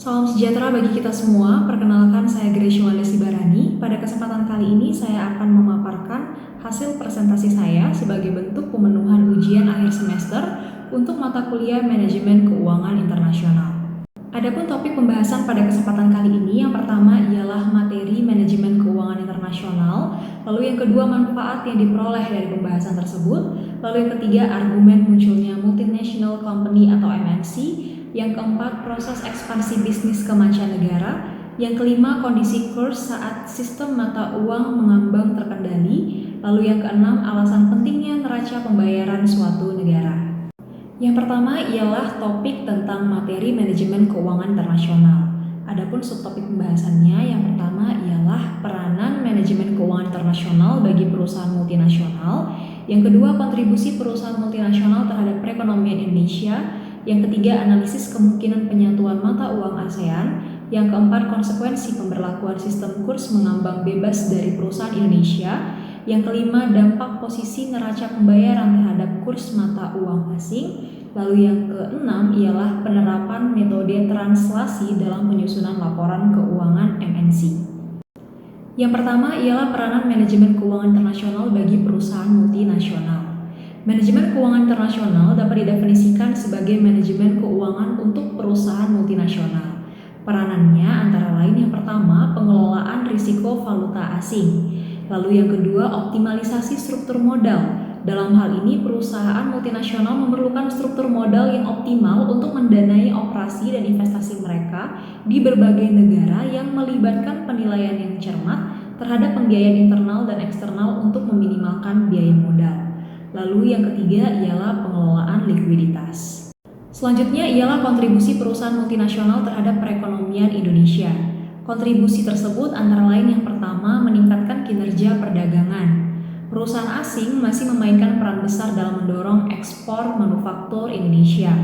Salam sejahtera bagi kita semua. Perkenalkan, saya Grace Yolanda Sibarani. Pada kesempatan kali ini saya akan memaparkan hasil presentasi saya sebagai bentuk pemenuhan ujian akhir semester untuk mata kuliah Manajemen Keuangan Internasional. Adapun topik pembahasan pada kesempatan kali ini, yang pertama ialah materi Manajemen Keuangan Internasional, lalu yang kedua manfaat yang diperoleh dari pembahasan tersebut, lalu yang ketiga argumen munculnya multinational company atau MNC, yang keempat proses ekspansi bisnis ke mancanegara, yang kelima kondisi kurs saat sistem mata uang mengambang terkendali, lalu yang keenam alasan pentingnya neraca pembayaran suatu negara. Yang pertama ialah topik tentang materi manajemen keuangan internasional. Adapun subtopik pembahasannya, yang pertama ialah peranan manajemen keuangan internasional bagi perusahaan multinasional, yang kedua kontribusi perusahaan multinasional terhadap perekonomian Indonesia, yang ketiga analisis kemungkinan penyatuan mata uang ASEAN, yang keempat konsekuensi pemberlakuan sistem kurs mengambang bebas dari perusahaan Indonesia, yang kelima dampak posisi neraca pembayaran terhadap kurs mata uang asing, lalu yang keenam ialah penerapan metode translasi dalam penyusunan laporan keuangan MNC. Yang pertama ialah peranan manajemen keuangan internasional bagi perusahaan multinasional. Manajemen keuangan internasional dapat didefinisikan sebagai manajemen keuangan untuk perusahaan multinasional. Peranannya antara lain yang pertama, pengelolaan risiko valuta asing. Lalu yang kedua, optimalisasi struktur modal. Dalam hal ini, perusahaan multinasional memerlukan struktur modal yang optimal untuk mendanai operasi dan investasi mereka di berbagai negara yang melibatkan penilaian yang cermat terhadap pembiayaan internal dan eksternal untuk meminimalkan biaya modal. Lalu yang ketiga ialah pengelolaan likuiditas. Selanjutnya ialah kontribusi perusahaan multinasional terhadap perekonomian Indonesia. Kontribusi tersebut antara lain yang pertama meningkatkan kinerja perdagangan. Perusahaan asing masih memainkan peran besar dalam mendorong ekspor manufaktur Indonesia.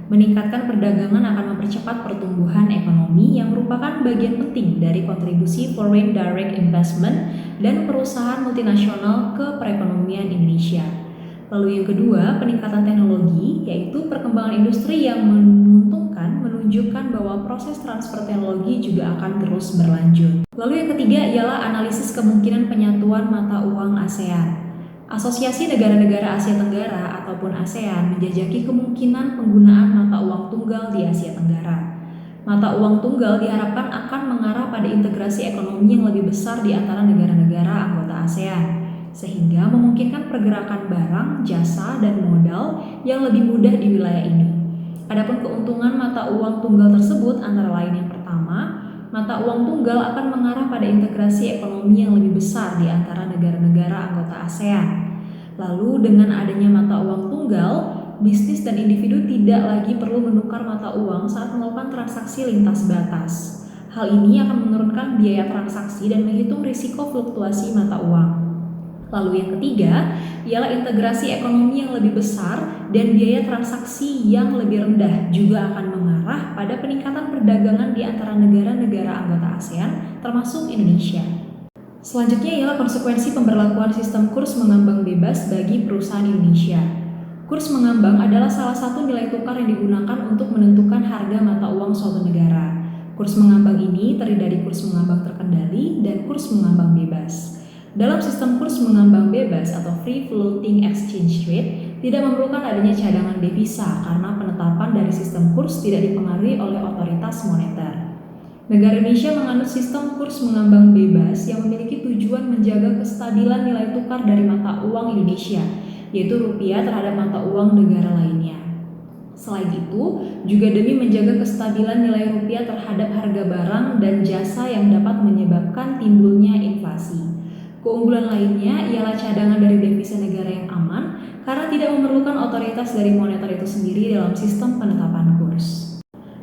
Meningkatkan perdagangan akan mempercepat pertumbuhan ekonomi yang merupakan bagian penting dari kontribusi foreign direct investment dan perusahaan multinasional ke perekonomian Indonesia. Lalu yang kedua, peningkatan teknologi, yaitu perkembangan industri yang menguntungkan menunjukkan bahwa proses transfer teknologi juga akan terus berlanjut. Lalu yang ketiga ialah analisis kemungkinan penyatuan mata uang ASEAN. Asosiasi Negara-Negara Asia Tenggara ataupun ASEAN menjajaki kemungkinan penggunaan mata uang tunggal di Asia Tenggara. Mata uang tunggal diharapkan akan mengarah pada integrasi ekonomi yang lebih besar di antara negara-negara anggota ASEAN, sehingga memungkinkan pergerakan barang, jasa, dan modal yang lebih mudah di wilayah ini. Adapun keuntungan mata uang tunggal tersebut antara lain yang pertama, mata uang tunggal akan mengarah pada integrasi ekonomi yang lebih besar di antara negara-negara anggota ASEAN. Lalu dengan adanya mata uang tunggal, bisnis dan individu tidak lagi perlu menukar mata uang saat melakukan transaksi lintas batas. Hal ini akan menurunkan biaya transaksi dan menghitung risiko fluktuasi mata uang. Lalu yang ketiga ialah integrasi ekonomi yang lebih besar dan biaya transaksi yang lebih rendah juga akan mengarah pada peningkatan perdagangan di antara negara-negara anggota ASEAN termasuk Indonesia. Selanjutnya ialah konsekuensi pemberlakuan sistem kurs mengambang bebas bagi perusahaan Indonesia. Kurs mengambang adalah salah satu nilai tukar yang digunakan untuk menentukan harga mata uang suatu negara. Kurs mengambang ini terdiri dari kurs mengambang terkendali dan kurs mengambang bebas. Dalam sistem kurs mengambang bebas atau free floating exchange rate, tidak memerlukan adanya cadangan devisa karena penetapan dari sistem kurs tidak dipengaruhi oleh otoritas moneter. Negara Indonesia menganut sistem kurs mengambang bebas yang memiliki tujuan menjaga kestabilan nilai tukar dari mata uang Indonesia, yaitu rupiah terhadap mata uang negara lainnya. Selain itu, juga demi menjaga kestabilan nilai rupiah terhadap harga barang dan jasa yang dapat menyebabkan timbulnya inflasi. Keunggulan lainnya ialah cadangan dari devisa negara yang aman karena tidak memerlukan otoritas dari moneter itu sendiri dalam sistem penetapan kurs.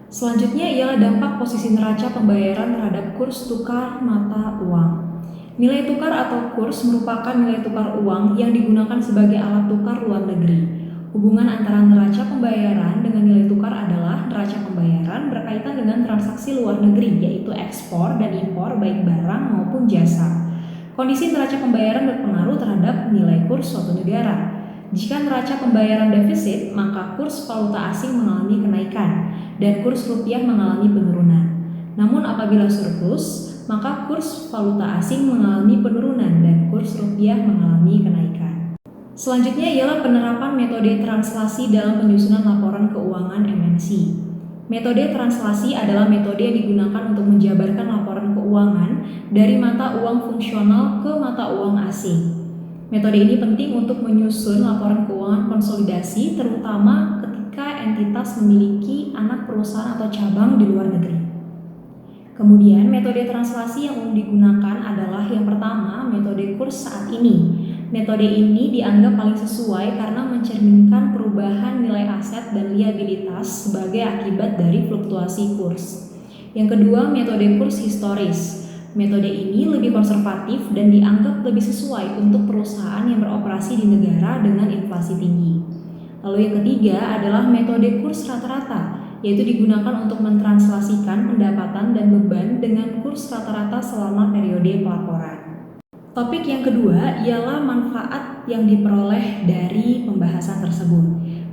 Selanjutnya ialah dampak posisi neraca pembayaran terhadap kurs tukar mata uang. Nilai tukar atau kurs merupakan nilai tukar uang yang digunakan sebagai alat tukar luar negeri. Hubungan antara neraca pembayaran dengan nilai tukar adalah neraca pembayaran berkaitan dengan transaksi luar negeri, yaitu ekspor dan impor baik barang maupun jasa. Kondisi neraca pembayaran berpengaruh terhadap nilai kurs suatu negara. Jika neraca pembayaran defisit, maka kurs valuta asing mengalami kenaikan dan kurs rupiah mengalami penurunan. Namun apabila surplus, maka kurs valuta asing mengalami penurunan dan kurs rupiah mengalami kenaikan. Selanjutnya ialah penerapan metode translasi dalam penyusunan laporan keuangan MNC. Metode translasi adalah metode yang digunakan untuk menjabarkan laporan keuangan dari mata uang fungsional ke mata uang asing. Metode ini penting untuk menyusun laporan keuangan konsolidasi, terutama ketika entitas memiliki anak perusahaan atau cabang di luar negeri. Kemudian, metode translasi yang umum digunakan adalah yang pertama, metode kurs saat ini. Metode ini dianggap paling sesuai karena mencerminkan perubahan nilai aset dan liabilitas sebagai akibat dari fluktuasi kurs. Yang kedua, metode kurs historis. Metode ini lebih konservatif dan dianggap lebih sesuai untuk perusahaan yang beroperasi di negara dengan inflasi tinggi. Lalu yang ketiga adalah metode kurs rata-rata, yaitu digunakan untuk mentranslasikan pendapatan dan beban dengan kurs rata-rata selama periode pelaporan. Topik yang kedua ialah manfaat yang diperoleh dari pembahasan tersebut.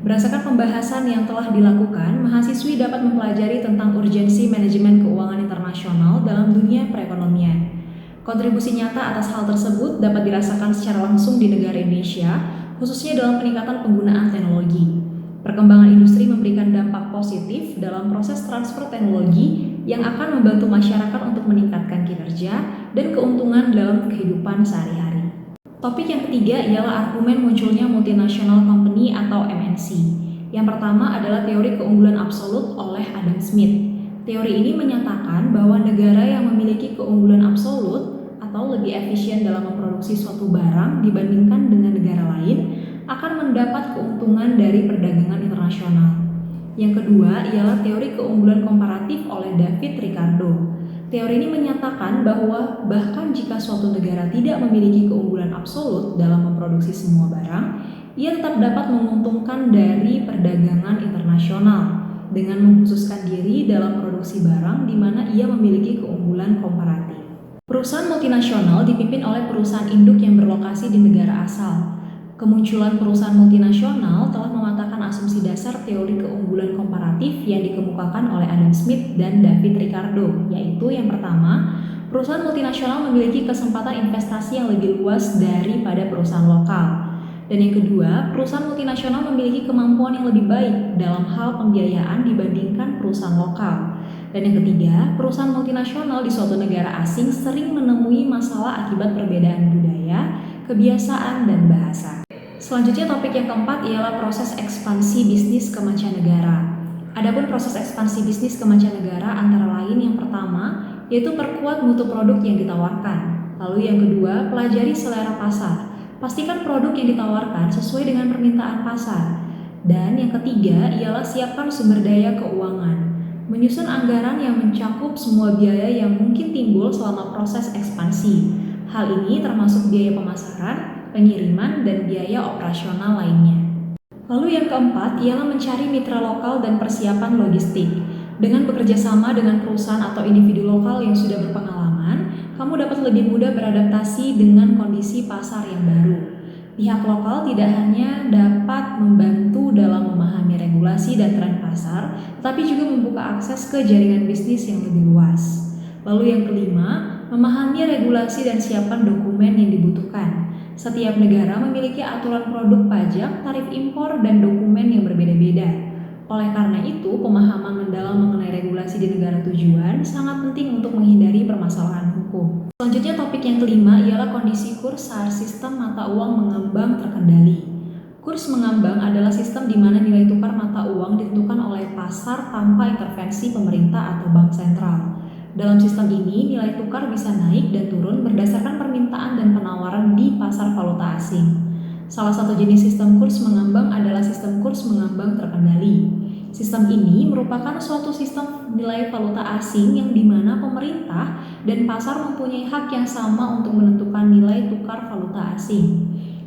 Berdasarkan pembahasan yang telah dilakukan, mahasiswi dapat mempelajari tentang urgensi manajemen keuangan internasional dalam dunia perekonomian. Kontribusi nyata atas hal tersebut dapat dirasakan secara langsung di negara Indonesia, khususnya dalam peningkatan penggunaan teknologi. Perkembangan industri memberikan dampak positif dalam proses transfer teknologi yang akan membantu masyarakat untuk meningkatkan kinerja dan keuntungan dalam kehidupan sehari-hari. Topik yang ketiga ialah argumen munculnya multinational company atau MNC. Yang pertama adalah teori keunggulan absolut oleh Adam Smith. Teori ini menyatakan bahwa negara yang memiliki keunggulan absolut atau lebih efisien dalam memproduksi suatu barang dibandingkan dengan negara lain akan mendapat keuntungan dari perdagangan internasional. Yang kedua ialah teori keunggulan komparatif oleh David Ricardo. Teori ini menyatakan bahwa bahkan jika suatu negara tidak memiliki keunggulan absolut dalam memproduksi semua barang, ia tetap dapat menguntungkan dari perdagangan internasional dengan mengkhususkan diri dalam produksi barang di mana ia memiliki keunggulan komparatif. Perusahaan multinasional dipimpin oleh perusahaan induk yang berlokasi di negara asal. Kemunculan perusahaan multinasional telah mematahkan asumsi dasar teori keunggulan komparatif yang dikemukakan oleh Adam Smith dan David Ricardo, yaitu yang pertama, perusahaan multinasional memiliki kesempatan investasi yang lebih luas daripada perusahaan lokal. Dan yang kedua, perusahaan multinasional memiliki kemampuan yang lebih baik dalam hal pembiayaan dibandingkan perusahaan lokal. Dan yang ketiga, perusahaan multinasional di suatu negara asing sering menemui masalah akibat perbedaan budaya, kebiasaan, dan bahasa. Selanjutnya topik yang keempat ialah proses ekspansi bisnis ke mancanegara. Adapun proses ekspansi bisnis ke mancanegara antara lain yang pertama yaitu perkuat mutu produk yang ditawarkan. Lalu yang kedua, pelajari selera pasar. Pastikan produk yang ditawarkan sesuai dengan permintaan pasar. Dan yang ketiga ialah siapkan sumber daya keuangan. Menyusun anggaran yang mencakup semua biaya yang mungkin timbul selama proses ekspansi. Hal ini termasuk biaya pemasaran, pengiriman, dan biaya operasional lainnya. Lalu yang keempat ialah mencari mitra lokal dan persiapan logistik. Dengan bekerja sama dengan perusahaan atau individu lokal yang sudah berpengalaman, kamu dapat lebih mudah beradaptasi dengan kondisi pasar yang baru. Pihak lokal tidak hanya dapat membantu dalam memahami regulasi dan tren pasar, tetapi juga membuka akses ke jaringan bisnis yang lebih luas. Lalu yang kelima, memahami regulasi dan siapkan dokumen yang dibutuhkan. Setiap negara memiliki aturan produk pajak, tarif impor, dan dokumen yang berbeda-beda. Oleh karena itu, pemahaman mendalam mengenai regulasi di negara tujuan sangat penting untuk menghindari permasalahan hukum. Selanjutnya topik yang kelima ialah kondisi kurs saat sistem mata uang mengambang terkendali. Kurs mengambang adalah sistem di mana nilai tukar mata uang ditentukan oleh pasar tanpa intervensi pemerintah atau bank sentral. Dalam sistem ini, nilai tukar bisa naik dan turun berdasarkan permintaan dan penawaran di pasar valuta asing. Salah satu jenis sistem kurs mengambang adalah sistem kurs mengambang terkendali. Sistem ini merupakan suatu sistem nilai valuta asing yang di mana pemerintah dan pasar mempunyai hak yang sama untuk menentukan nilai tukar valuta asing.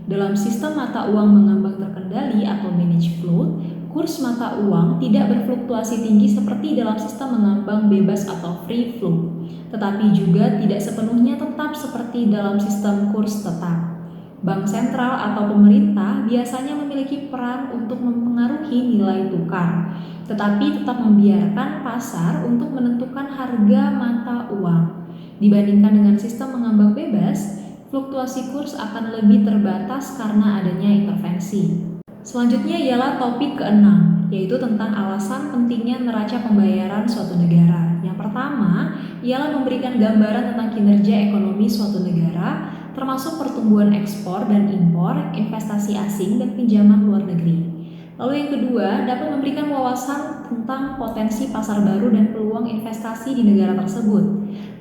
Dalam sistem mata uang mengambang terkendali atau managed float, kurs mata uang tidak berfluktuasi tinggi seperti dalam sistem mengambang bebas atau free float, tetapi juga tidak sepenuhnya tetap seperti dalam sistem kurs tetap. Bank sentral atau pemerintah biasanya memiliki peran untuk mempengaruhi nilai tukar, tetapi tetap membiarkan pasar untuk menentukan harga mata uang. Dibandingkan dengan sistem mengambang bebas, fluktuasi kurs akan lebih terbatas karena adanya intervensi. Selanjutnya ialah topik keenam, yaitu tentang alasan pentingnya neraca pembayaran suatu negara. Yang pertama ialah memberikan gambaran tentang kinerja ekonomi suatu negara, termasuk pertumbuhan ekspor dan impor, investasi asing, dan pinjaman luar negeri. Lalu yang kedua, dapat memberikan wawasan tentang potensi pasar baru dan peluang investasi di negara tersebut.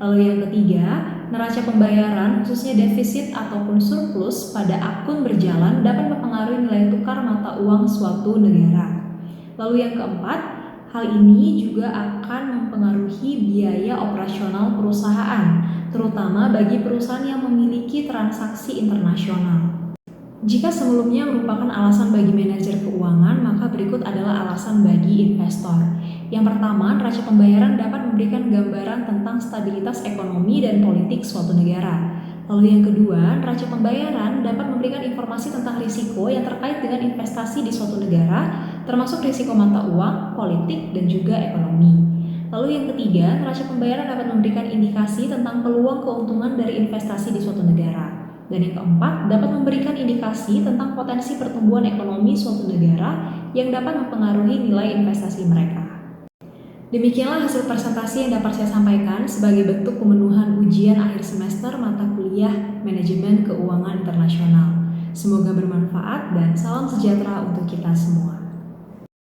Lalu yang ketiga, neraca pembayaran, khususnya defisit ataupun surplus pada akun berjalan dapat mempengaruhi nilai tukar mata uang suatu negara. Lalu yang keempat, hal ini juga akan mempengaruhi biaya operasional perusahaan, terutama bagi perusahaan yang memiliki transaksi internasional. Jika sebelumnya merupakan alasan bagi manajer keuangan, maka berikut adalah alasan bagi investor. Yang pertama, neraca pembayaran dapat memberikan gambaran tentang stabilitas ekonomi dan politik suatu negara. Lalu yang kedua, neraca pembayaran dapat memberikan informasi tentang risiko yang terkait dengan investasi di suatu negara, termasuk risiko mata uang, politik, dan juga ekonomi. Lalu yang ketiga, neraca pembayaran dapat memberikan indikasi tentang peluang keuntungan dari investasi di suatu negara. Dan yang keempat, dapat memberikan indikasi tentang potensi pertumbuhan ekonomi suatu negara yang dapat mempengaruhi nilai investasi mereka. Demikianlah hasil presentasi yang dapat saya sampaikan sebagai bentuk pemenuhan ujian akhir semester mata kuliah Manajemen Keuangan Internasional. Semoga bermanfaat dan salam sejahtera untuk kita semua.